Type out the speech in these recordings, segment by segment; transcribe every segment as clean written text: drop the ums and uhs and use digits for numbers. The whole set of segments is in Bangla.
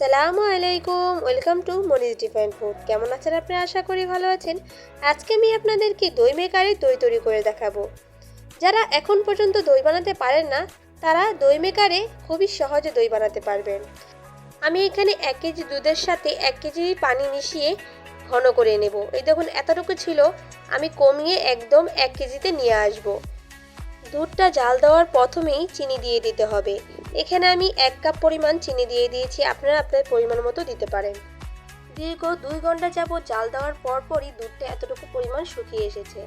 আসসালামু আলাইকুম, welcome to Moniz define food. কেমন আছেন আপনারা? আশা করি ভালো আছেন। আজকে আমি আপনাদেরকে দই মেকারে দই তৈরি করে দেখাবো। যারা এখন পর্যন্ত দই বানাতে পারেন না, তারা দই মেকারে খুবই সহজে দই বানাতে পারবেন। আমি এখানে 1 কেজি দুধের সাথে 1 কেজি পানি মিশিয়ে ঘন করে নেব। এই দেখুন এতটুকু ছিল, আমি কমিয়ে একদম 1 কেজিতে নিয়ে আসবো। দুধটা জাল দেওয়ার প্রথমেই চিনি দিয়ে দিতে হবে। এখানে আমি 1 কাপ পরিমাণ চিনি দিয়ে দিয়েছি, আপনারা আপনার পরিমাণ মতো দিতে পারেন। দীর্ঘ 2 ঘন্টা যাবত জাল দেওয়ার পরই দুধটা এতটুকু পরিমাণ শুকিয়ে এসেছে।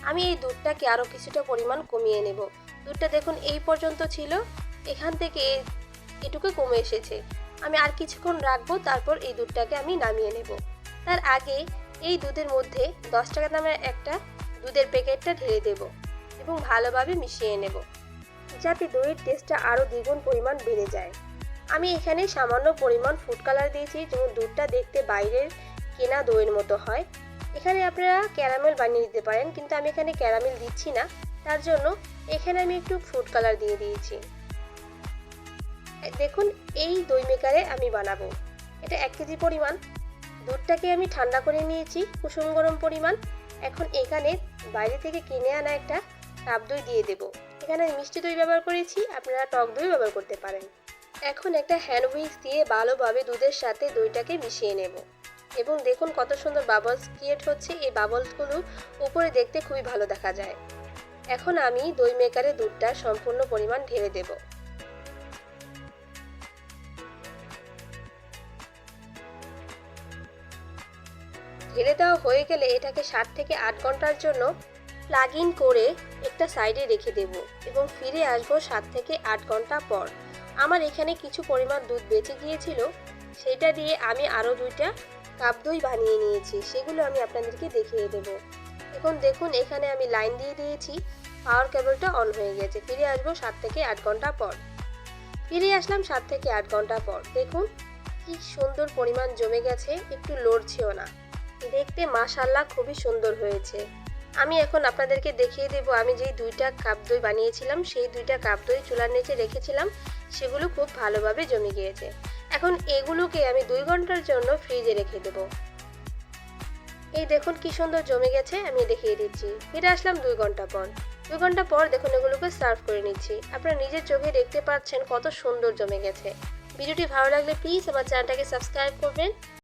আমি এই দুধটাকে আরও কিছুটা পরিমাণ কমিয়ে নেব। দুধটা দেখুন এই পর্যন্ত ছিল, এখান থেকে এটুকু কমে এসেছে। আমি আর কিছুক্ষণ রাখবো, তারপর এই দুধটাকে আমি নামিয়ে নেব। তার আগে এই দুধের মধ্যে 10 টাকা দামের একটা দুধের প্যাকেটটা ঢেলে দেব এবং ভালোভাবে মিশিয়ে নেব, যাতে দইয়ের টেস্টটা আরও দ্বিগুণ পরিমাণ বেড়ে যায়। আমি এখানে সামান্য পরিমাণ ফুড কালার দিয়েছি, যেমন দুধটা দেখতে বাইরের কেনা দইয়ের মতো হয়। এখানে আপনারা ক্যারামেল বানিয়ে দিতে পারেন, কিন্তু আমি এখানে ক্যারামেল দিচ্ছি না, তার জন্য এখানে আমি একটু ফুড কালার দিয়ে দিয়েছি। দেখুন এই দই মেকারে আমি বানাবো। এটা 1 কেজি পরিমাণ। দুধটাকে আমি ঠান্ডা করে নিয়েছি কুসুম গরম পরিমাণ। এখন এখানে বাইরে থেকে কিনে আনা একটা কাপ দই দিয়ে দেব। এখানে আমি মিষ্টি দই ব্যবহার করেছি, আপনারা টক দই ব্যবহার করতে পারেন। এখন একটা হ্যান্ড হুইস্ক দিয়ে ভালোভাবে দুধের সাথে দইটাকে মিশিয়ে নেব এবং দেখুন কত সুন্দর বাবলস ক্রিয়েট হচ্ছে। এই বাবলসগুলো উপরে দেখতে খুবই ভালো দেখা যায়। এখন আমি দই মেকারে দুধটা সম্পূর্ণ পরিমাণ ঢেলে দেব। ঢেলে দেওয়া হয়ে গেলে এটাকে 7 থেকে 8 ঘন্টার জন্য প্লাগ ইন করে একটা সাইডে রেখে দেব এবং ফিরে আসবো 7 থেকে 8 ঘন্টা পর। আমার এখানে কিছু পরিমাণ দুধ বেঁচে গিয়েছিল, সেটা দিয়ে আমি আরও 2টা কাপ দই বানিয়ে নিয়েছি, সেগুলো আমি আপনাদেরকে দেখিয়ে দেব। এখন দেখুন এখানে আমি লাইন দিয়ে দিয়েছি, পাওয়ার কেবলটা অন হয়ে গেছে। ফিরে আসবো 7 থেকে 8 ঘন্টা পর। ফিরে আসলাম 7 থেকে 8 ঘন্টা পর। দেখুন কি সুন্দর পরিমাণ জমে গেছে, একটু লড়ছেও না। দেখতে মাশাআল্লাহ খুবই সুন্দর হয়েছে। আমি এখন আপনাদেরকে দেখিয়ে দেব আমি যেই 2টা কাপ দই বানিয়েছিলাম, সেই 2টা কাপ দই চুলার নিচে রেখেছিলাম, সেগুলো খুব ভালোভাবে জমে গিয়েছে। এখন এগুলোকে আমি 2 ঘন্টার জন্য ফ্রিজে রেখে দেব। এই দেখুন কি সুন্দর জমে গেছে, আমি দেখিয়ে দিচ্ছি। ফিরে আসলাম 2 ঘন্টা পর। 2 ঘন্টা পর দেখুন এগুলোকে সার্ভ করে নিচ্ছি। আপনারা নিজের চোখে দেখতে পাচ্ছেন কত সুন্দর জমে গেছে। ভিডিওটি ভালো লাগলে প্লিজ আমার চ্যানেলটাকে সাবস্ক্রাইব করবেন।